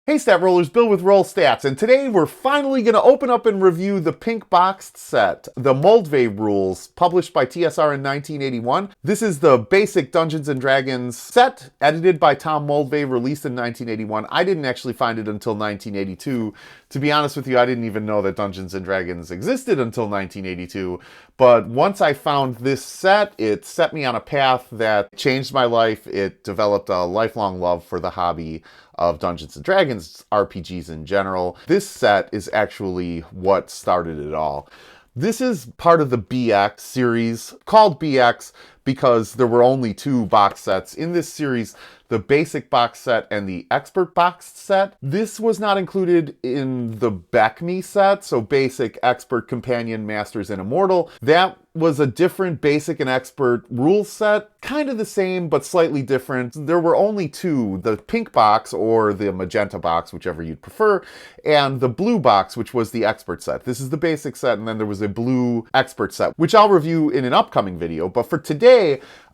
Hey Stat Rollers, Bill with Roll Stats, and today we're finally going to open up and review the pink boxed set, the Moldvay rules, published by TSR in 1981. This is the basic Dungeons & Dragons set, edited by Tom Moldvay, released in 1981. I didn't actually find it until 1982. To be honest with you, I didn't even know that Dungeons & Dragons existed until 1982. But once I found this set, it set me on a path that changed my life. It developed a lifelong love for the hobby of Dungeons & Dragons, RPGs in general. This set is actually what started it all. This is part of the BX series, called BX because there were only two box sets in this series, the basic box set and the expert box set. This was not included in the BECME set, so basic, expert, companion, masters, and immortal. That was a different basic and expert rule set, kind of the same, but slightly different. There were only two, the pink box or the magenta box, whichever you'd prefer, and the blue box, which was the expert set. This is the basic set, and then there was a blue expert set, which I'll review in an upcoming video. But for today,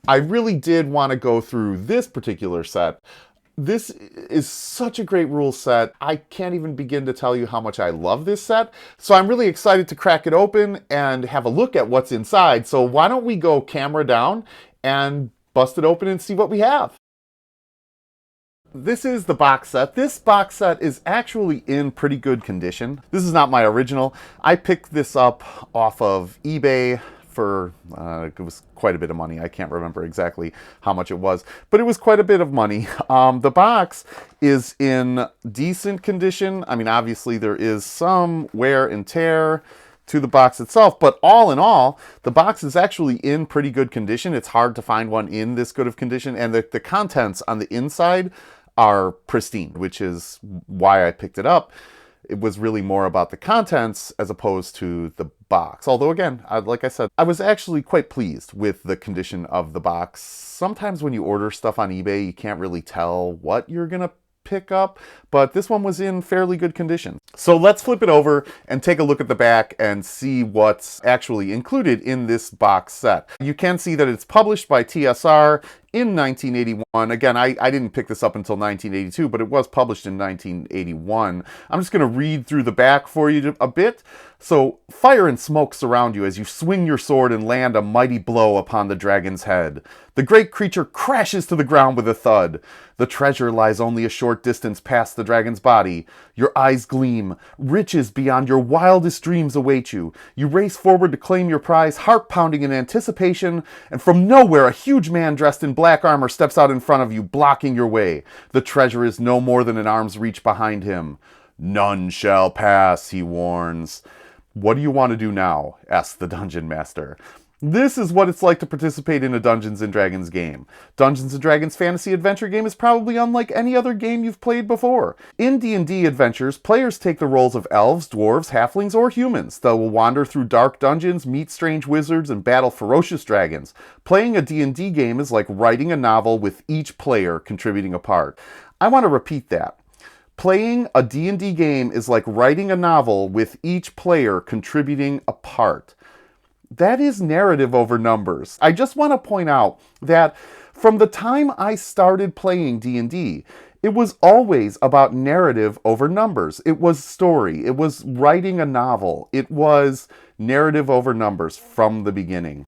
I really did want to go through this particular set. This is such a great rule set. I can't even begin to tell you how much I love this set. So I'm really excited to crack it open and have a look at what's inside. So why don't we go camera down and bust it open and see what we have. This is the box set. This box set is actually in pretty good condition. This is not my original. I picked this up off of eBay for, it was quite a bit of money. I can't remember exactly how much it was, but it was quite a bit of money. The box is in decent condition. I mean, obviously there is some wear and tear to the box itself, but all in all, the box is actually in pretty good condition. It's hard to find one in this good of condition, and the contents on the inside are pristine, which is why I picked it up. It was really more about the contents as opposed to the box. Although again, like I said, I was actually quite pleased with the condition of the box. Sometimes when you order stuff on eBay, you can't really tell what you're gonna pick up, but this one was in fairly good condition. So let's flip it over and take a look at the back and see what's actually included in this box set. You can see that it's published by TSR in 1981. Again, I didn't pick this up until 1982, but it was published in 1981. I'm just going to read through the back for you a bit. So, fire and smoke surround you as you swing your sword and land a mighty blow upon the dragon's head. The great creature crashes to the ground with a thud. The treasure lies only a short distance past the dragon's body. Your eyes gleam. Riches beyond your wildest dreams await you. You race forward to claim your prize, heart pounding in anticipation, and from nowhere a huge man dressed in black armor steps out in front of you, blocking your way. The treasure is no more than an arm's reach behind him. None shall pass, he warns. What do you want to do now? Asks the dungeon master. This is what it's like to participate in a Dungeons & Dragons game. Dungeons & Dragons fantasy adventure game is probably unlike any other game you've played before. In D&D adventures, players take the roles of elves, dwarves, halflings, or humans. They will wander through dark dungeons, meet strange wizards, and battle ferocious dragons. Playing a D&D game is like writing a novel with each player contributing a part. I want to repeat that. Playing a D&D game is like writing a novel with each player contributing a part. That is narrative over numbers. I just want to point out that from the time I started playing D&D, it was always about narrative over numbers. It was story. It was writing a novel. It was narrative over numbers from the beginning.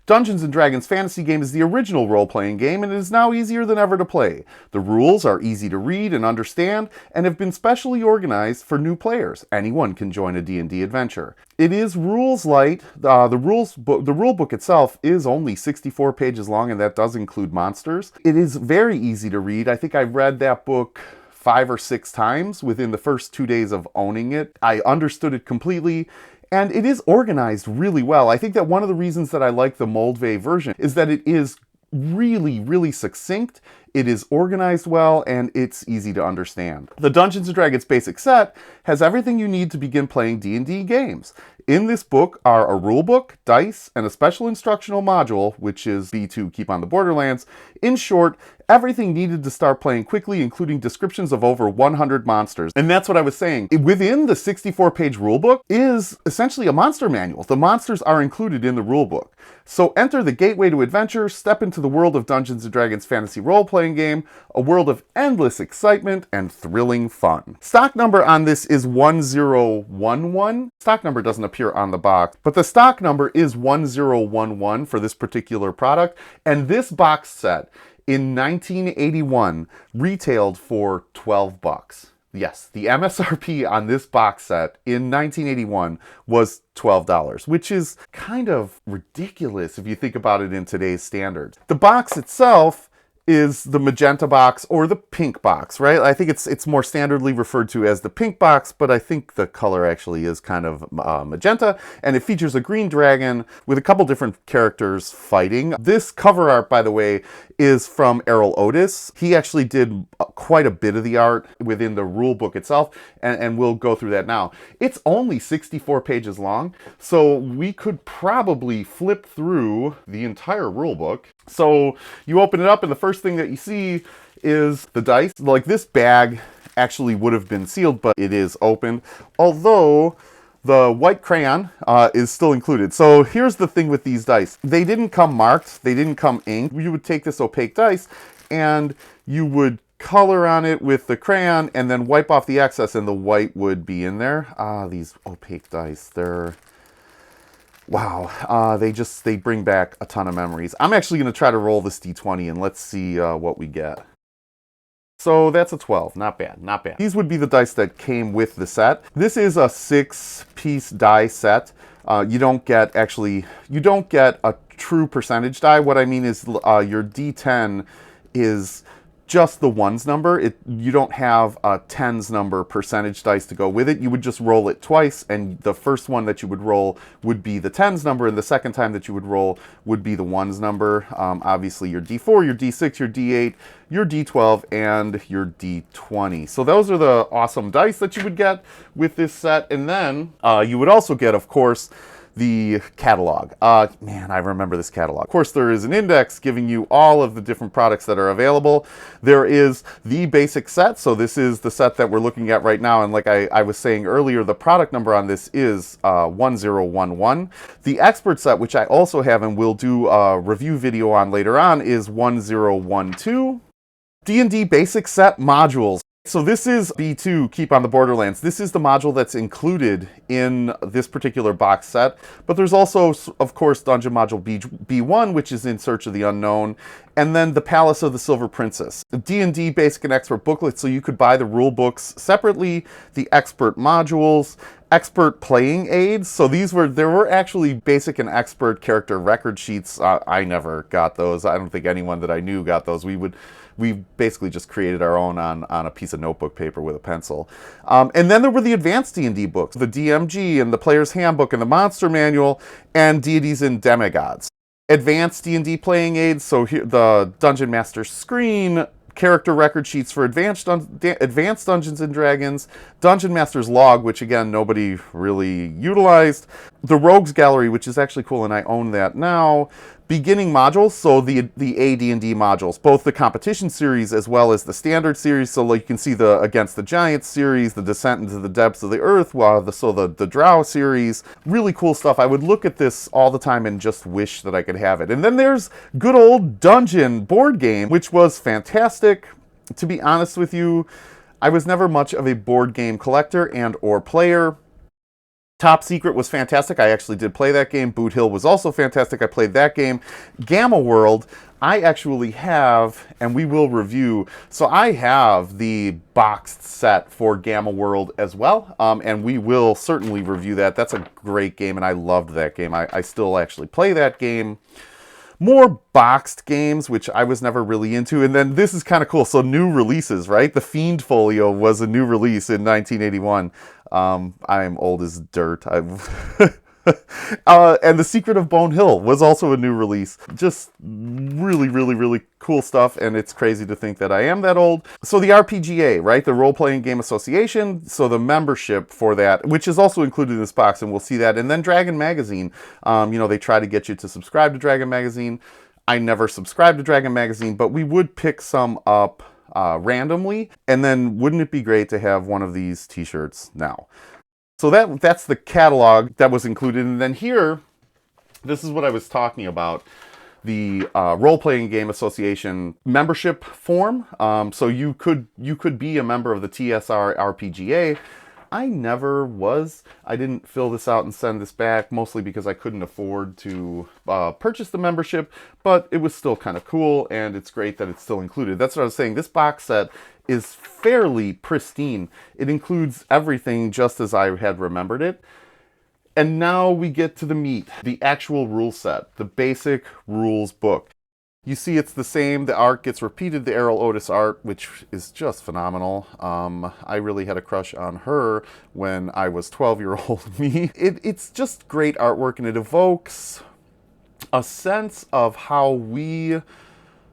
Dungeons & Dragons fantasy game is the original role-playing game, and it is now easier than ever to play. The rules are easy to read and understand, and have been specially organized for new players. Anyone can join a D&D adventure. It is rules light. The rule book itself is only 64 pages long, and that does include monsters. It is very easy to read. I think I've read that book 5 or 6 times within the first 2 days of owning it. I understood it completely. And it is organized really well. I think that one of the reasons that I like the Moldvay version is that it is really, really succinct, it is organized well, and it's easy to understand. The Dungeons & Dragons basic set has everything you need to begin playing D&D games. In this book are a rulebook, dice, and a special instructional module, which is B2 Keep on the Borderlands. In short, everything needed to start playing quickly, including descriptions of over 100 monsters. And that's what I was saying. Within the 64-page rulebook is essentially a monster manual. The monsters are included in the rulebook. So enter the gateway to adventure, step into the world of Dungeons & Dragons fantasy roleplay, role-playing game, a world of endless excitement and thrilling fun. Stock number on this is 1011. Stock number doesn't appear on the box, but the stock number is 1011 for this particular product, and this box set in 1981 retailed for 12 bucks. Yes, the MSRP on this box set in 1981 was $12, which is kind of ridiculous if you think about it in today's standards. The box itself is the magenta box or the pink box, right? I think it's more standardly referred to as the pink box, but I think the color actually is kind of magenta, and it features a green dragon with a couple different characters fighting. This cover art, by the way, is from Errol Otis. He actually did quite a bit of the art within the rule book itself, and we'll go through that now. It's only 64 pages long, so we could probably flip through the entire rule book. So you open it up, and the first thing that you see is the dice. Like, this bag actually would have been sealed, but it is opened, although the white crayon is still included. So here's the thing with these dice. They didn't come marked, they didn't come inked. You would take this opaque dice and you would color on it with the crayon and then wipe off the excess, and the white would be in there. These opaque dice, they're... wow, they bring back a ton of memories. I'm actually going to try to roll this D20 and let's see what we get. So that's a 12, not bad, not bad. These would be the dice that came with the set. This is a 6-piece die set. You don't get a true percentage die. What I mean is your D10 is just the ones number. You don't have a tens number percentage dice to go with it. You would just roll it twice, and the first one that you would roll would be the tens number, and the second time that you would roll would be the ones number. Obviously your D4, your D6, your D8, your D12, and your D20. So those are the awesome dice that you would get with this set. And then you would also get, of course, the catalog. Man, I remember this catalog. Of course, there is an index giving you all of the different products that are available. There is the basic set. So this is the set that we're looking at right now. And like I was saying earlier, the product number on this is 1011. The expert set, which I also have and will do a review video on later on, is 1012. D&D basic set modules. So this is B2, Keep on the Borderlands. This is the module that's included in this particular box set. But there's also, of course, Dungeon Module B1, which is In Search of the Unknown, and then the Palace of the Silver Princess. The D&D Basic and Expert booklet, so you could buy the rule books separately, the expert modules, expert playing aids. So there were actually basic and expert character record sheets. I never got those. I don't think anyone that I knew got those. We basically just created our own on a piece of notebook paper with a pencil. And then there were the advanced D&D books, the DMG and the Player's Handbook and the Monster Manual and Deities and Demigods. Advanced D&D playing aids, so here, the Dungeon Master screen, character record sheets for advanced Dungeons and Dragons, Dungeon Master's log, which again nobody really utilized, the Rogues Gallery, which is actually cool and I own that now, beginning modules, so the AD&D modules, both the competition series as well as the standard series. So like you can see the Against the Giants series, the Descent into the Depths of the Earth, the Drow series, really cool stuff. I would look at this all the time and just wish that I could have it. And then there's good old Dungeon board game, which was fantastic. To be honest with you, I was never much of a board game collector and or player. Top Secret was fantastic. I actually did play that game. Boot Hill was also fantastic. I played that game. Gamma World, I actually have, and we will review. So I have the boxed set for Gamma World as well, and we will certainly review that. That's a great game, and I loved that game. I still actually play that game. More boxed games, which I was never really into. And then this is kind of cool. So new releases, right? The Fiend Folio was a new release in 1981. I am old as dirt. And The Secret of Bone Hill was also a new release. Just really, really, really cool stuff, and it's crazy to think that I am that old. So the RPGA, right? The Role Playing Game Association, so the membership for that, which is also included in this box, and we'll see that. And then Dragon Magazine. They try to get you to subscribe to Dragon Magazine. I never subscribed to Dragon Magazine, but we would pick some up randomly, and then wouldn't it be great to have one of these t-shirts now? So that's the catalog that was included. And then here, this is what I was talking about. the Role-Playing Game Association membership form. So you could be a member of the TSR RPGA. I never was. I didn't fill this out and send this back, mostly because I couldn't afford to purchase the membership, but it was still kind of cool, and it's great that it's still included. That's what I was saying. This box set is fairly pristine. It includes everything just as I had remembered it. And now we get to the meat, the actual rule set, the basic rules book. You see it's the same, the art gets repeated, the Errol Otis art, which is just phenomenal. I really had a crush on her when I was 12-year-old me. It's just great artwork, and it evokes a sense of how we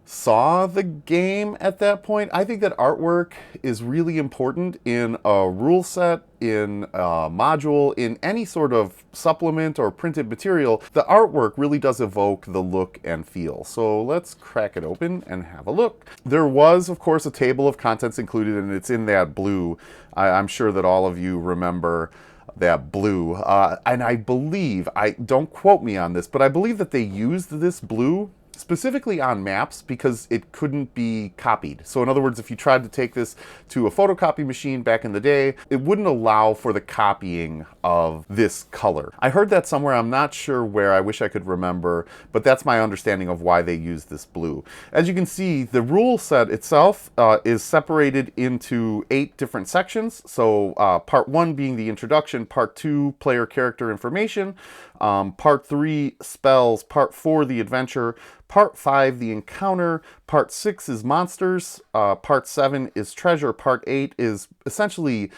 saw the game at that point. I think that artwork is really important in a rule set, in a module, in any sort of supplement or printed material. The artwork really does evoke the look and feel. So let's crack it open and have a look. There was, of course, a table of contents included, and it's in that blue. I'm sure that all of you remember that blue. And I believe, don't quote me on this, but I believe that they used this blue specifically on maps because it couldn't be copied. So in other words, if you tried to take this to a photocopy machine back in the day, it wouldn't allow for the copying of this color. I heard that somewhere, I'm not sure where, I wish I could remember, but that's my understanding of why they used this blue. As you can see, the rule set itself is separated into 8 different sections. So part 1 being the introduction, part 2 player character information, part 3 spells, part 4 the adventure, part 5 the encounter, part 6 is monsters, part 7 is treasure, part 8 is essentially,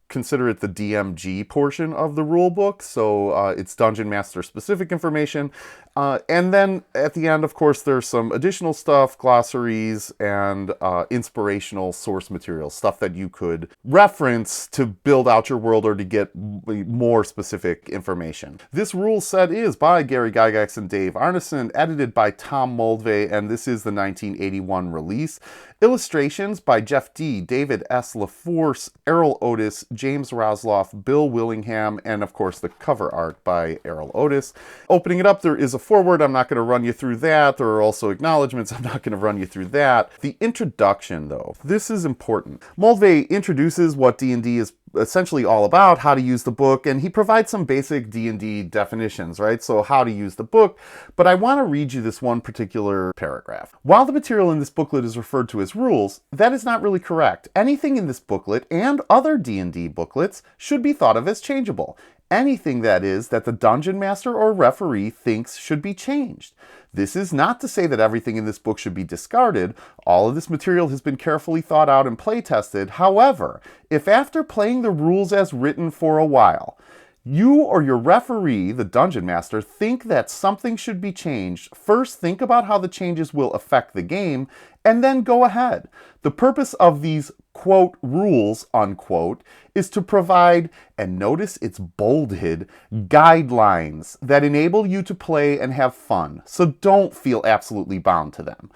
consider it the DMG portion of the rule book, so it's Dungeon Master specific information. And then at the end, of course, there's some additional stuff, glossaries, and inspirational source material, stuff that you could reference to build out your world or to get more specific information. This rule set is by Gary Gygax and Dave Arneson, edited by Tom Moldvay, and this is the 1981 release. Illustrations by Jeff D., David S. LaForce, Errol Otis, James Rosloff, Bill Willingham, and of course the cover art by Errol Otis. Opening it up, there is a foreword. I'm not going to run you through that. There are also acknowledgments. I'm not going to run you through that. The introduction, though, this is important. Moldvay introduces what D&D is essentially all about, how to use the book, and he provides some basic D&D definitions, right? So how to use the book, but I want to read you this one particular paragraph. While the material in this booklet is referred to as rules, that is not really correct. Anything in this booklet and other D&D booklets should be thought of as changeable. Anything, that is, that the dungeon master or referee thinks should be changed. This is not to say that everything in this book should be discarded. All of this material has been carefully thought out and play tested. However, if after playing the rules as written for a while, you or your referee, the dungeon master, think that something should be changed, first think about how the changes will affect the game, and then go ahead. The purpose of these, quote, rules, unquote, is to provide, and notice it's bolded, guidelines that enable you to play and have fun, so don't feel absolutely bound to them.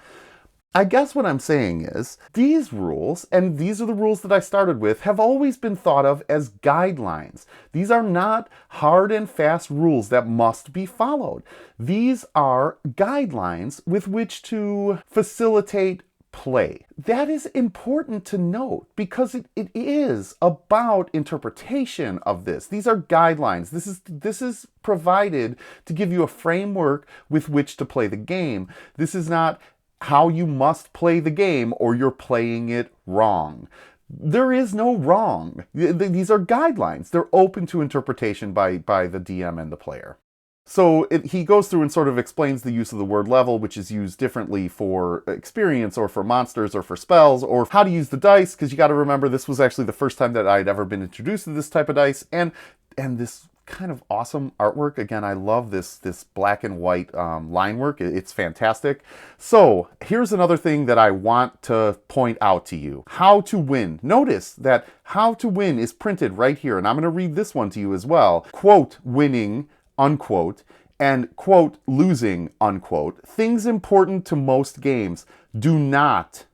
I guess what I'm saying is, these rules, and these are the rules that I started with, have always been thought of as guidelines. These are not hard and fast rules that must be followed. These are guidelines with which to facilitate play. That is important to note because it is about interpretation of this. These are guidelines. This is provided to give you a framework with which to play the game. This is not how you must play the game or you're playing it wrong. There is no wrong. These are guidelines. They're open to interpretation by the DM and the player. So he goes through and sort of explains the use of the word level, which is used differently for experience or for monsters or for spells, or how to use the dice, because you got to remember this was actually the first time that I'd ever been introduced to this type of dice, and this kind of awesome artwork. Again, I love this black and white line work. It's fantastic. So here's another thing that I want to point out to you. How to win. Notice that how to win is printed right here, and I'm going to read this one to you as well. Quote, winning, unquote, and quote, losing, unquote. Things important to most games do not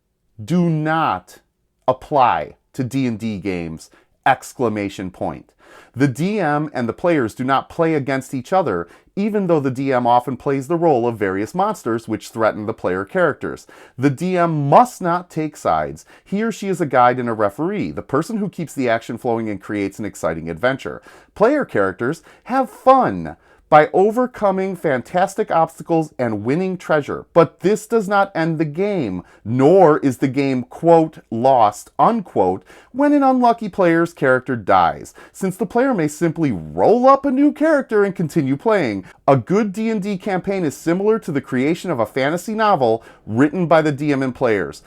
apply to D&D games Exclamation point. The DM and the players do not play against each other, even though the DM often plays the role of various monsters which threaten the player characters. The DM must not take sides. He or she is a guide and a referee, the person who keeps the action flowing and creates an exciting adventure. Player characters have fun by overcoming fantastic obstacles and winning treasure. But this does not end the game, nor is the game, quote, lost, unquote, when an unlucky player's character dies, since the player may simply roll up a new character and continue playing. A good D&D campaign is similar to the creation of a fantasy novel written by the DM and players.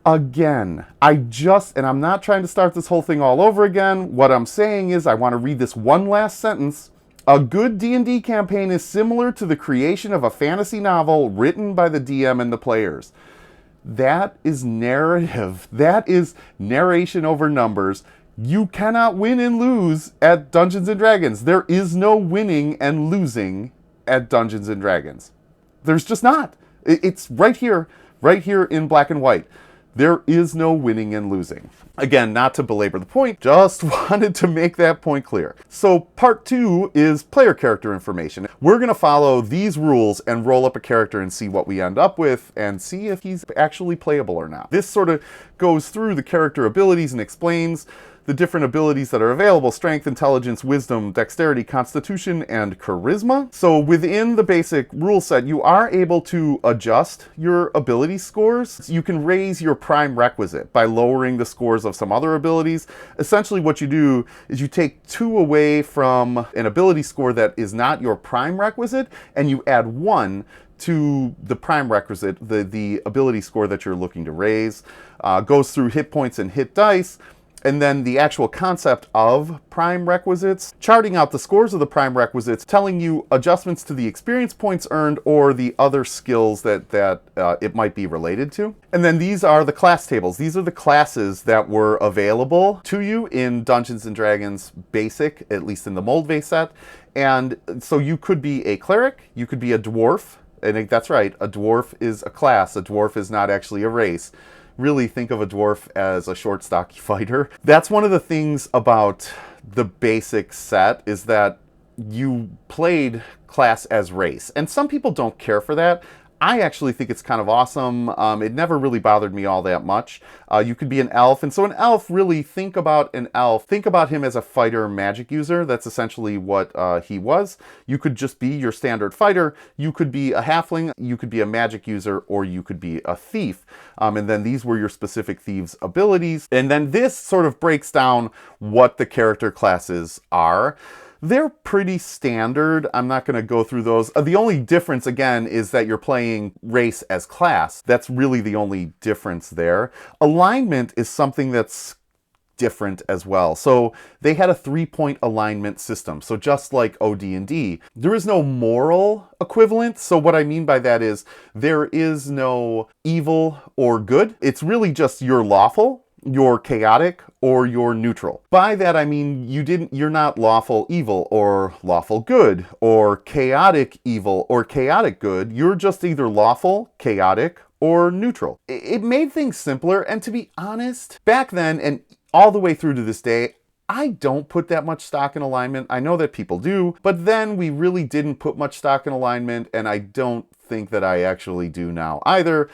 Again, and I'm not trying to start this whole thing all over again. What I'm saying is I want to read this one last sentence. A good D&D campaign is similar to the creation of a fantasy novel written by the DM and the players. That is narrative. That is narration over numbers. You cannot win and lose at Dungeons & Dragons. There is no winning and losing at Dungeons & Dragons. There's just not. It's right here in black and white. There is no winning and losing. Again, not to belabor the point, just wanted to make that point clear. So part 2 is player character information. We're going to follow these rules and roll up a character and see what we end up with and see if he's actually playable or not. This sort of goes through the character abilities and explains the different abilities that are available: strength, intelligence, wisdom, dexterity, constitution, and charisma. So within the basic rule set, you are able to adjust your ability scores. You can raise your prime requisite by lowering the scores of some other abilities. Essentially what you do is you take 2 away from an ability score that is not your prime requisite, and you add 1 to the prime requisite, the ability score that you're looking to raise. Goes through hit points and hit dice. And then the actual concept of prime requisites, charting out the scores of the prime requisites, telling you adjustments to the experience points earned or the other skills that it might be related to. And then these are the class tables. These are the classes that were available to you in Dungeons & Dragons Basic, at least in the Moldvay set. And so you could be a cleric, you could be a dwarf, and that's right, a dwarf is a class, a dwarf is not actually a race. Really think of a dwarf as a short, stocky fighter. That's one of the things about the basic set, is that you played class as race. And some people don't care for that. I actually think it's kind of awesome. It never really bothered me all that much. You could be an elf, and so an elf, really think about him as a fighter magic user. That's essentially what he was. You could just be your standard fighter, you could be a halfling, you could be a magic user, or you could be a thief. And then these were your specific thieves' abilities. And then this sort of breaks down what the character classes are. They're pretty standard. I'm not going to go through those. The only difference, again, is that you're playing race as class. That's really the only difference there. Alignment is something that's different as well. So they had a 3-point alignment system. So just like OD&D, there is no moral equivalent. So what I mean by that is there is no evil or good. It's really just you're lawful, you're chaotic, or you're neutral. By that I mean you're not lawful evil or lawful good or chaotic evil or chaotic good. You're just either lawful, chaotic, or neutral. It made things simpler, and to be honest, back then and all the way through to this day, I don't put that much stock in alignment. I know that people do, but then we really didn't put much stock in alignment, and I don't think that I actually do now either.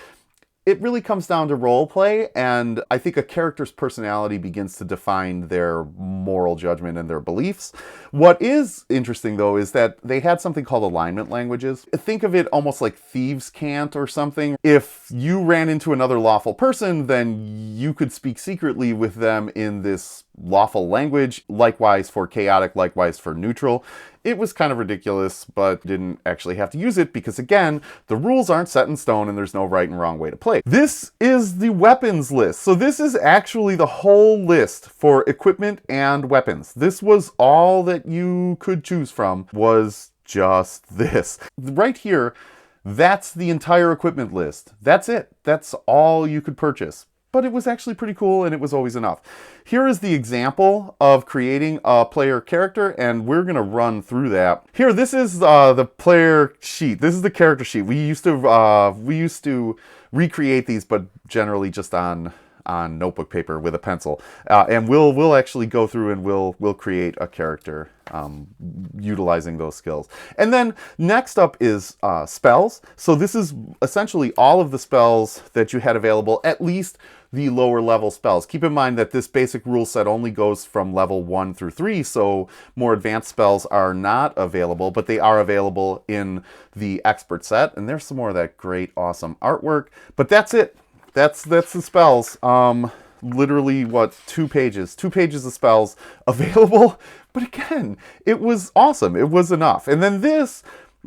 It really comes down to role play, and I think a character's personality begins to define their moral judgment and their beliefs. What is interesting, though, is that they had something called alignment languages. Think of it almost like thieves' cant or something. If you ran into another lawful person, then you could speak secretly with them in this lawful language, likewise for chaotic, likewise for neutral. It was kind of ridiculous, but didn't actually have to use it because, again, the rules aren't set in stone and there's no right and wrong way to play. This is the weapons list. So this is actually the whole list for equipment and weapons. This was all that you could choose from, was just this. Right here, that's the entire equipment list. That's it. That's all you could purchase. But it was actually pretty cool, and it was always enough. Here is the example of creating a player character, and we're going to run through that. Here, this is the player sheet. This is the character sheet. We used to recreate these, but generally just on on notebook paper with a pencil, and we'll actually go through and we'll create a character utilizing those skills. And then next up is spells. So this is essentially all of the spells that you had available, at least the lower level spells. Keep in mind that this basic rule set only goes from level 1 through 3, so more advanced spells are not available, but they are available in the expert set. And there's some more of that great, awesome artwork. But that's it. That's the spells. Literally, what, 2 pages? 2 pages of spells available. But again, it was awesome. It was enough. And then this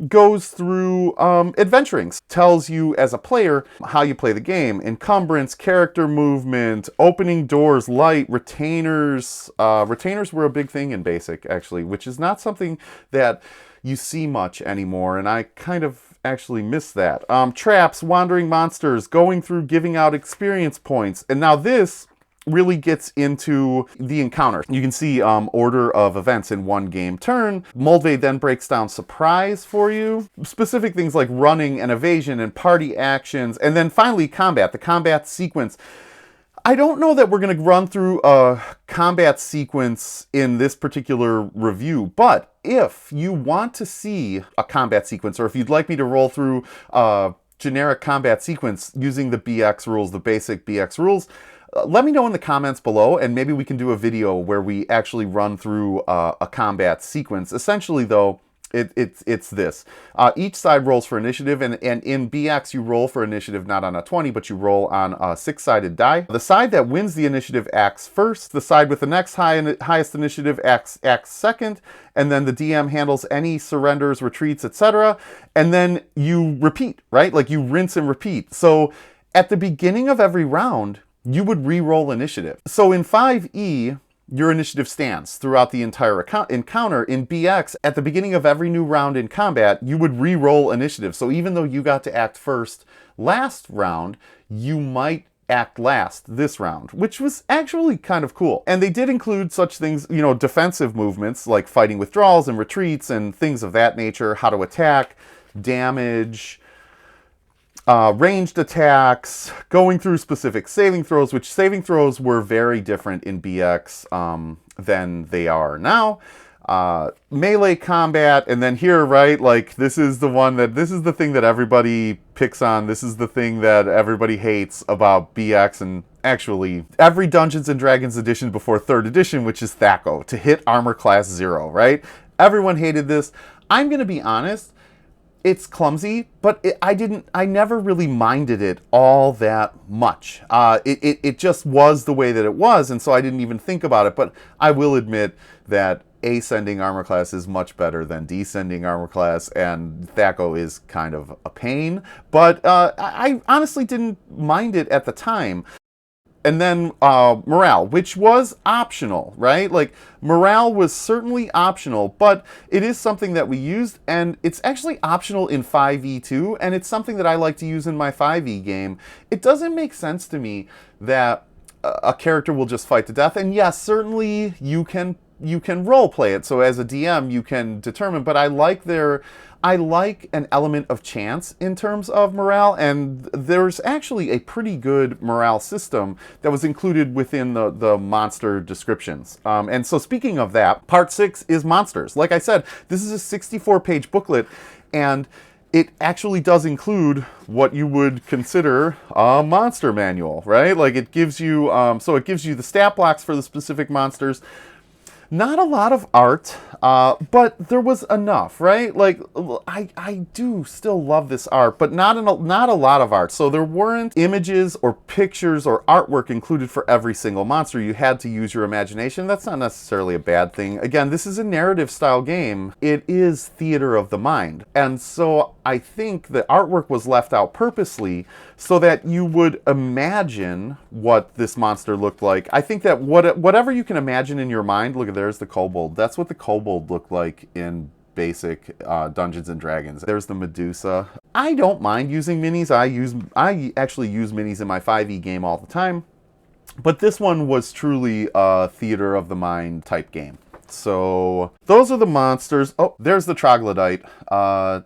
goes through adventuring. Tells you as a player how you play the game. Encumbrance, character movement, opening doors, light, retainers. Retainers were a big thing in Basic, actually, which is not something that you see much anymore, and I kind of actually miss that. Traps, wandering monsters, going through, giving out experience points. And now this really gets into the encounter. You can see order of events in one game turn. Moldvay then breaks down surprise for you. Specific things like running and evasion and party actions. And then finally combat, the combat sequence. I don't know that we're going to run through a combat sequence in this particular review, but if you want to see a combat sequence, or if you'd like me to roll through a generic combat sequence using the BX rules, the basic BX rules, let me know in the comments below, and maybe we can do a video where we actually run through a combat sequence. Essentially, though, it's this. Each side rolls for initiative, and in BX you roll for initiative not on a 20, but you roll on a 6-sided die. The side that wins the initiative acts first, the side with the next highest initiative acts second, and then the DM handles any surrenders, retreats, etc. And then you repeat, right? Like you rinse and repeat. So at the beginning of every round, you would re-roll initiative. So in 5e, your initiative stands throughout the entire encounter. In BX, at the beginning of every new round in combat, you would re-roll initiative. So even though you got to act first last round, you might act last this round, which was actually kind of cool. And they did include such things, you know, defensive movements like fighting withdrawals and retreats and things of that nature, how to attack, damage, ranged attacks, going through specific saving throws, which saving throws were very different in BX than they are now. Melee combat, and then here, right, like this is the thing that everybody picks on. This is the thing that everybody hates about BX, and actually every Dungeons and Dragons edition before 3rd edition, which is THAC0, to hit armor class 0, right? Everyone hated this. I'm gonna be honest, it's clumsy, but I never really minded it all that much. It just was the way that it was, and so I didn't even think about it. But I will admit that ascending armor class is much better than descending armor class, and THAC0 is kind of a pain. But I honestly didn't mind it at the time. And then morale, which was optional, right? Like, morale was certainly optional, but it is something that we used, and it's actually optional in 5e too, and it's something that I like to use in my 5e game. It doesn't make sense to me that a character will just fight to death, and yes, certainly you can role play it, so as a DM you can determine, but I like an element of chance in terms of morale, and there's actually a pretty good morale system that was included within the monster descriptions. And so speaking of that, part 6 is monsters. Like I said, this is a 64-page booklet, and it actually does include what you would consider a monster manual, right? Like it gives you, so it gives you the stat blocks for the specific monsters. Not a lot of art, but there was enough, right? Like, I do still love this art, but not a lot of art. So there weren't images or pictures or artwork included for every single monster. You had to use your imagination. That's not necessarily a bad thing. Again, this is a narrative style game. It is theater of the mind. And so I think the artwork was left out purposely so that you would imagine what this monster looked like. I think that whatever you can imagine in your mind, look at there's the kobold. That's what the kobold looked like in basic Dungeons and Dragons. There's the Medusa. I don't mind using minis. I actually use minis in my 5e game all the time. But this one was truly a theater of the mind type game. So those are the monsters. Oh, there's the troglodyte. Man,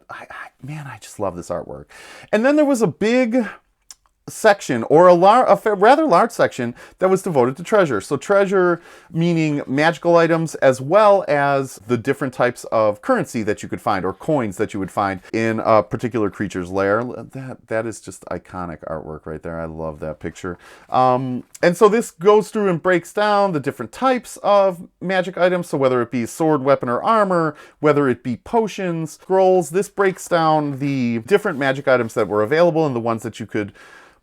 I just love this artwork. And then there was a big section, or rather large section, that was devoted to treasure. So treasure meaning magical items, as well as the different types of currency that you could find, or coins that you would find in a particular creature's lair. That is just iconic artwork right there. I love that picture. And so this goes through and breaks down the different types of magic items. So whether it be sword, weapon, or armor, whether it be potions, scrolls, this breaks down the different magic items that were available and the ones that you could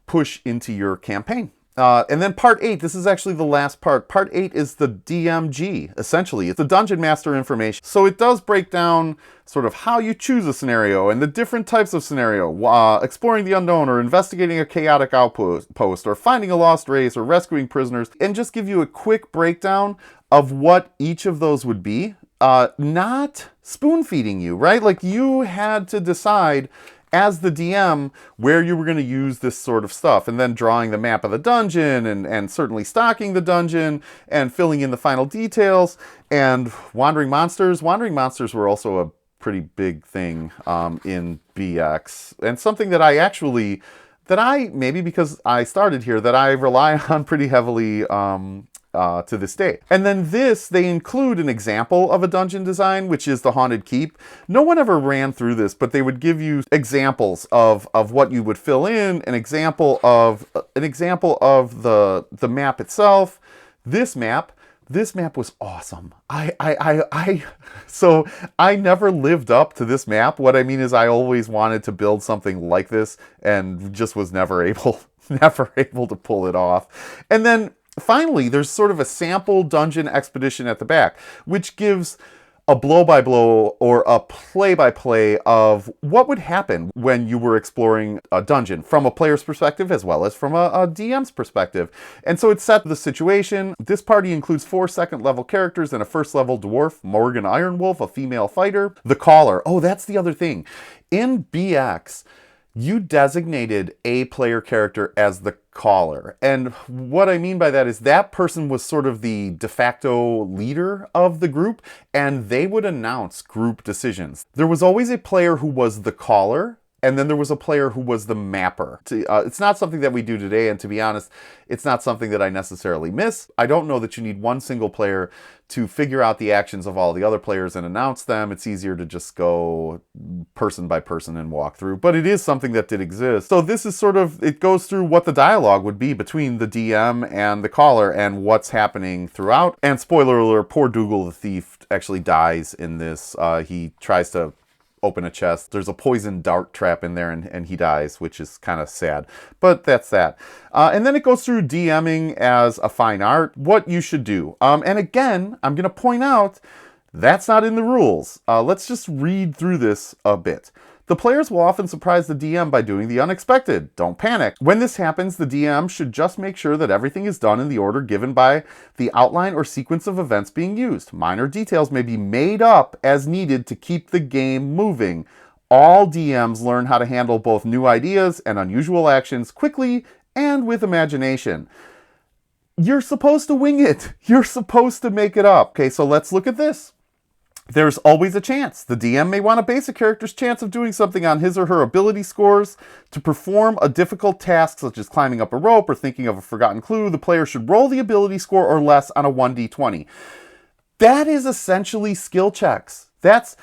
push into your campaign. And then part 8, this is actually the last part. Part 8 is the DMG, essentially. It's the Dungeon Master information. So it does break down sort of how you choose a scenario and the different types of scenario, exploring the unknown, or investigating a chaotic outpost, or finding a lost race, or rescuing prisoners, and just give you a quick breakdown of what each of those would be. Not spoon feeding you, right? Like, you had to decide as the DM where you were going to use this sort of stuff, and then drawing the map of the dungeon, and certainly stocking the dungeon and filling in the final details. And wandering monsters were also a pretty big thing in BX, and something that I maybe because I started here, that I rely on pretty heavily to this day. And then they include an example of a dungeon design, which is the Haunted Keep. No one ever ran through this, but they would give you examples of what you would fill in, an example of the map itself. This map was awesome. So I never lived up to this map. What I mean is, I always wanted to build something like this and just was never able to pull it off. And then finally, there's sort of a sample dungeon expedition at the back, which gives a blow-by-blow or a play-by-play of what would happen when you were exploring a dungeon from a player's perspective, as well as from a DM's perspective. And so it set the situation. This party includes 4 second-level characters and a first-level dwarf, Morgan Ironwolf, a female fighter. The Caller. Oh, that's the other thing. In BX, you designated a player character as the Caller. And what I mean by that is, that person was sort of the de facto leader of the group, and they would announce group decisions. There was always a player who was the Caller, and then there was a player who was the mapper. It's not something that we do today, and to be honest, it's not something that I necessarily miss. I don't know that you need one single player to figure out the actions of all the other players and announce them. It's easier to just go person by person and walk through, but it is something that did exist. So this is sort of, it goes through what the dialogue would be between the DM and the Caller and what's happening throughout. And spoiler alert, poor Dougal the Thief actually dies in this. He tries to open a chest. There's a poison dart trap in there, and he dies, which is kind of sad. But that's that. And then it goes through DMing as a fine art, what you should do. And again, I'm going to point out, that's not in the rules. Let's just read through this a bit. The players will often surprise the DM by doing the unexpected. Don't panic. When this happens, the DM should just make sure that everything is done in the order given by the outline or sequence of events being used. Minor details may be made up as needed to keep the game moving. All DMs learn how to handle both new ideas and unusual actions quickly and with imagination. You're supposed to wing it. You're supposed to make it up. Okay, so let's look at this. There's always a chance. The DM may want to base a character's chance of doing something on his or her ability scores. To perform a difficult task, such as climbing up a rope or thinking of a forgotten clue, the player should roll the ability score or less on a 1d20. That is essentially skill checks. That's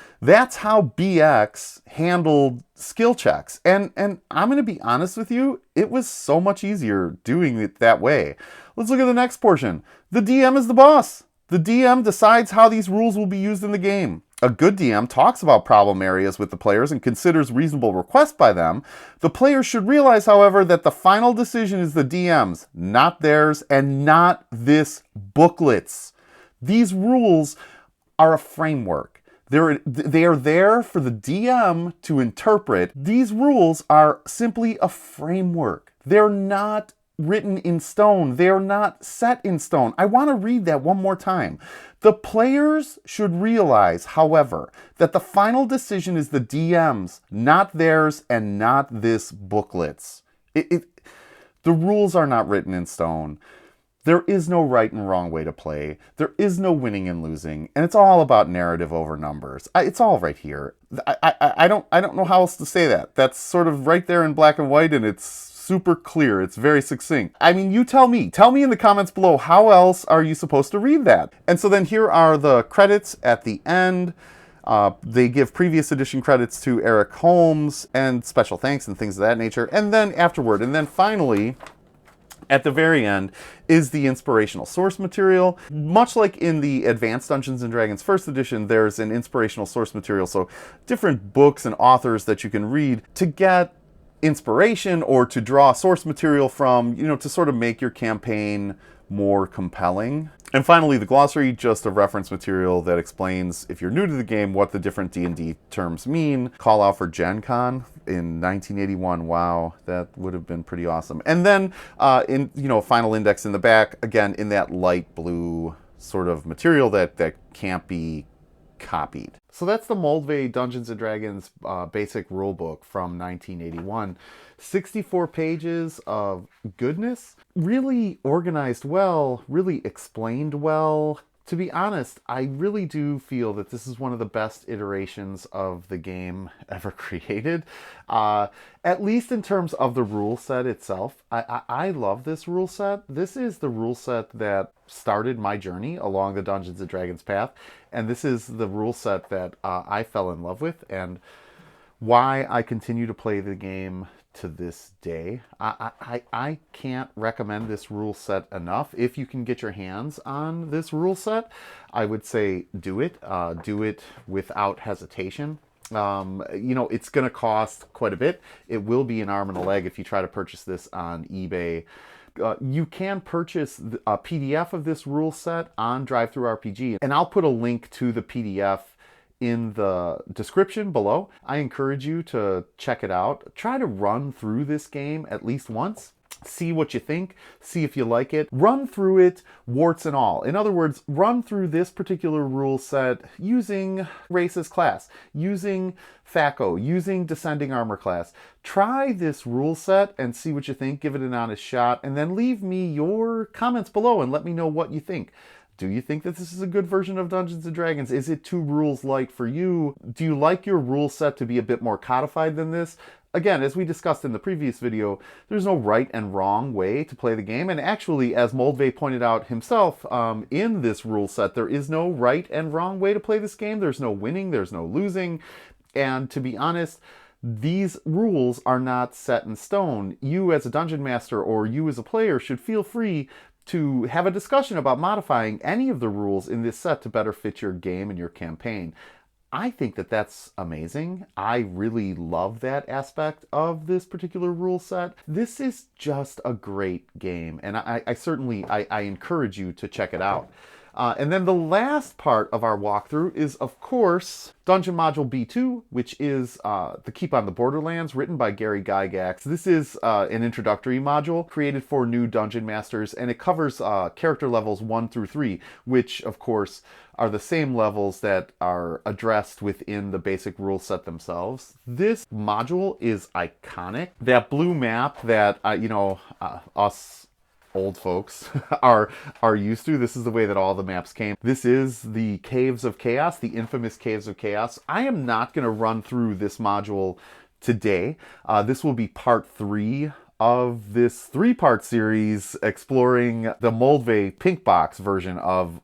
how BX handled skill checks. And I'm going to be honest with you, it was so much easier doing it that way. Let's look at the next portion. The DM is the boss. The DM decides how these rules will be used in the game. A good DM talks about problem areas with the players and considers reasonable requests by them. The players should realize, however, that the final decision is the DM's, not theirs, and not this booklet's. These rules are a framework. They are there for the DM to interpret. These rules are simply a framework. They're not written in stone. They're not set in stone. I want to read that one more time. The players should realize, however, that the final decision is the DM's, not theirs, and not this booklet's. The rules are not written in stone. There is no right and wrong way to play. There is no winning and losing, and it's all about narrative over numbers. It's all right here. I don't know how else to say that. That's sort of right there in black and white, and it's super clear. It's very succinct. I mean, you tell me. Tell me in the comments below, how else are you supposed to read that? And so then here are the credits at the end. They give previous edition credits to Eric Holmes and special thanks and things of that nature. And then afterward, and then finally, at the very end, is the inspirational source material. Much like in the Advanced Dungeons & Dragons First Edition, there's an inspirational source material, so different books and authors that you can read to get inspiration or to draw source material from, you know, to sort of make your campaign more compelling. And finally, the glossary, just a reference material that explains, if you're new to the game, what the different D&D terms mean. Call out for Gen Con in 1981. Wow, that would have been pretty awesome. And then, in, you know, final index in the back, again, in that light blue sort of material that can't be copied. So that's the Moldvay Dungeons & Dragons basic rulebook from 1981. 64 pages of goodness, really organized well, really explained well. To be honest, I really do feel that this is one of the best iterations of the game ever created. At least in terms of the rule set itself. I love this rule set. This is the rule set that started my journey along the Dungeons & Dragons path. And this is the rule set that I fell in love with and why I continue to play the game to this day. I can't recommend this rule set enough. If you can get your hands on this rule set, I would say do it. Do it without hesitation. You know, it's going to cost quite a bit. It will be an arm and a leg if you try to purchase this on eBay. You can purchase a PDF of this rule set on DriveThruRPG, and I'll put a link to the PDF in the description below. I encourage you to check it out. Try to run through this game at least once. See what you think. See if you like it. Run through it, warts and all. In other words, run through this particular rule set using race as class, using THAC0, using descending armor class. Try this rule set and see what you think. Give it an honest shot, and then leave me your comments below and let me know what you think. Do you think that this is a good version of Dungeons & Dragons? Is it too rules light for you? Do you like your rule set to be a bit more codified than this? Again, as we discussed in the previous video, there's no right and wrong way to play the game. And actually, as Moldvay pointed out himself, in this rule set, there is no right and wrong way to play this game. There's no winning, there's no losing. And to be honest, these rules are not set in stone. You as a dungeon master or you as a player should feel free to have a discussion about modifying any of the rules in this set to better fit your game and your campaign. I think that that's amazing. I really love that aspect of this particular rule set. This is just a great game, and I certainly encourage you to check it out. And then the last part of our walkthrough is, of course, Dungeon Module B2, which is the Keep on the Borderlands, written by Gary Gygax. This is an introductory module created for new Dungeon Masters, and it covers character levels 1 through 3, which, of course, are the same levels that are addressed within the basic rule set themselves. This module is iconic. That blue map that, us old folks are used to. This is the way that all the maps came. This is the Caves of Chaos, the infamous Caves of Chaos. I am not going to run through this module today. This will be part 3 of this 3-part series exploring the Moldvay pink box version of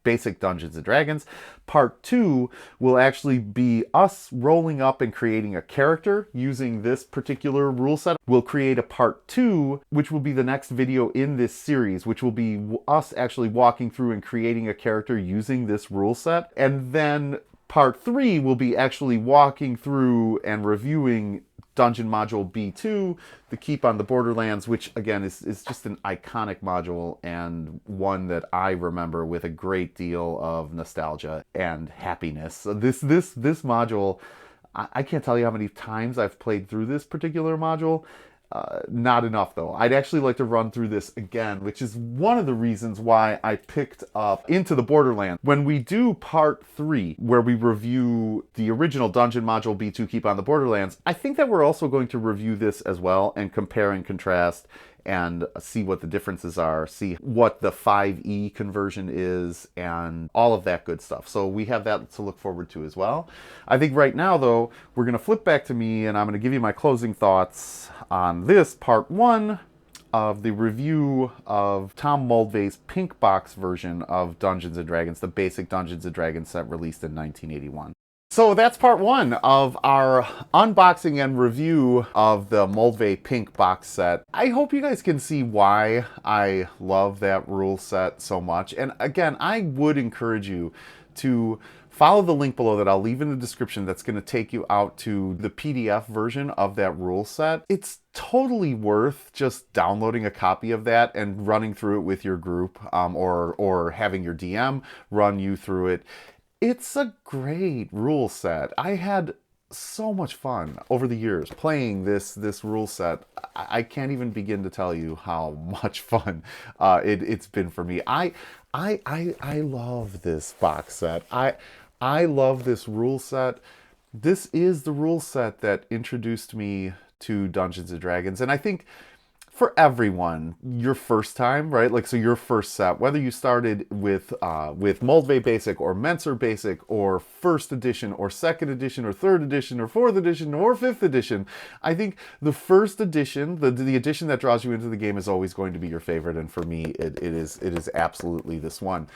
basic Dungeons & Dragons. Part 2 will actually be us rolling up and creating a character using this particular rule set. We'll create a part 2, which will be the next video in this series, which will be us actually walking through and creating a character using this rule set. And then part 3 will be actually walking through and reviewing Dungeon Module B2, the Keep on the Borderlands, which again is just an iconic module and one that I remember with a great deal of nostalgia and happiness. So this module, I can't tell you how many times I've played through this particular module. Not enough though. I'd actually like to run through this again, which is one of the reasons why I picked up Into the Borderlands. When we do part 3, where we review the original Dungeon Module B2 Keep on the Borderlands, I think that we're also going to review this as well and compare and contrast and see what the differences are, see what the 5e conversion is, and all of that good stuff. So we have that to look forward to as well. I think right now, though, we're going to flip back to me, and I'm going to give you my closing thoughts on this part 1 of the review of Tom Moldvay's pink box version of Dungeons & Dragons, the basic Dungeons & Dragons set released in 1981. So that's part 1 of our unboxing and review of the Moldvay pink box set. I hope you guys can see why I love that rule set so much. And again, I would encourage you to follow the link below that I'll leave in the description that's going to take you out to the PDF version of that rule set. It's totally worth just downloading a copy of that and running through it with your group, or having your DM run you through it. It's a great rule set. I had so much fun over the years playing this rule set. I can't even begin to tell you how much fun it's been for me. I love this box set. I love this rule set. This is the rule set that introduced me to Dungeons & Dragons. And I think for everyone, your first time, right? Like, so your first set, whether you started with Moldvay Basic or Menser Basic or first edition or second edition or third edition or fourth edition or fifth edition, I think the first edition, the edition that draws you into the game, is always going to be your favorite. And for me, it is absolutely this one.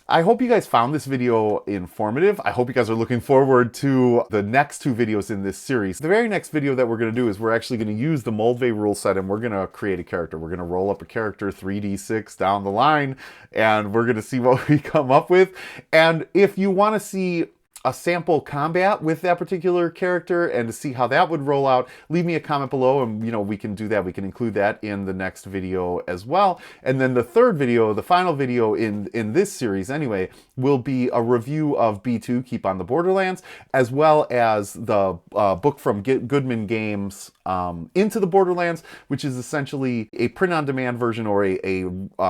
I hope you guys found this video informative. I hope you guys are looking forward to the next 2 videos in this series. The very next video that we're going to do is we're actually going to use the Moldvay rule set, and we're going to create a character. We're going to roll up a character 3d6 down the line, and we're going to see what we come up with. And if you want to see a sample combat with that particular character and to see how that would roll out, leave me a comment below, and we can do that. We can include that in the next video as well. And then the third video, the final video in this series anyway, will be a review of B2, Keep on the Borderlands, as well as the book from Goodman Games, Into the Borderlands, which is essentially a print-on-demand version or a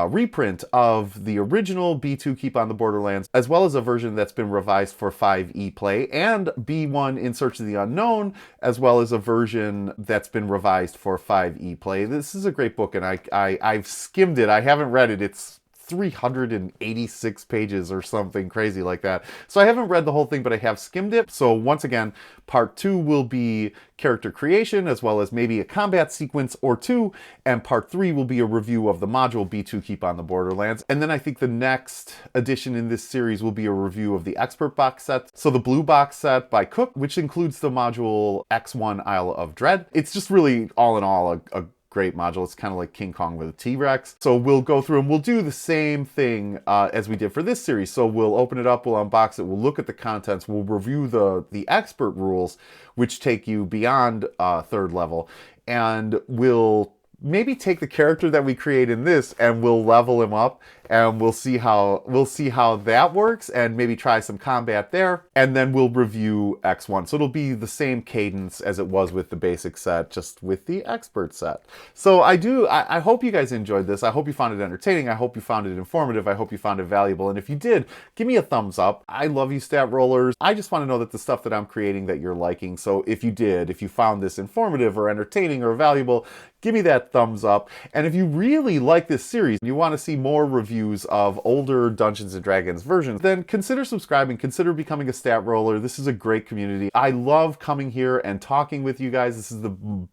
reprint of the original B2 Keep on the Borderlands, as well as a version that's been revised for 5e play, and B1 In Search of the Unknown, as well as a version that's been revised for 5e play. This is a great book, and I've skimmed it. I haven't read it. It's 386 pages or something crazy like that. So I haven't read the whole thing, but I have skimmed it. So once again, part 2 will be character creation, as well as maybe a combat sequence or 2. And part 3 will be a review of the module B2 Keep on the Borderlands. And then I think the next edition in this series will be a review of the expert box set. So the blue box set by Cook, which includes the module X1 Isle of Dread. It's just really, all in all, a great module. It's kind of like King Kong with a T-Rex. So we'll go through and we'll do the same thing as we did for this series. So we'll open it up, we'll unbox it, we'll look at the contents, we'll review the expert rules, which take you beyond 3rd level, and we'll maybe take the character that we create in this and we'll level him up, and we'll see how that works, and maybe try some combat there, and then we'll review X1. So it'll be the same cadence as it was with the basic set, just with the expert set. So I hope you guys enjoyed this. I hope you found it entertaining. I hope you found it informative. I hope you found it valuable. And if you did, give me a thumbs up. I love you, stat rollers. I just want to know that the stuff that I'm creating that you're liking. So if you found this informative or entertaining or valuable, give me that thumbs up. And if you really like this series and you want to see more reviews of older Dungeons & Dragons versions, then consider subscribing, consider becoming a stat roller. This is a great community. I love coming here and talking with you guys. This is the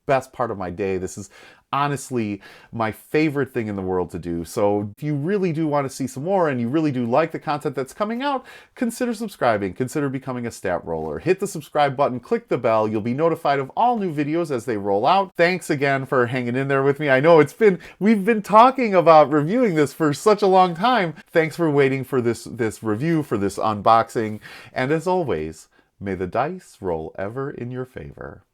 best part of my day. This is honestly my favorite thing in the world to do. So if you really do want to see some more and you really do like the content that's coming out, consider subscribing, consider becoming a stat roller. Hit the subscribe button, click the bell. You'll be notified of all new videos as they roll out. Thanks again for hanging in there with me. I know we've been talking about reviewing this for such a long time. Thanks for waiting for this review, for this unboxing. And as always, may the dice roll ever in your favor.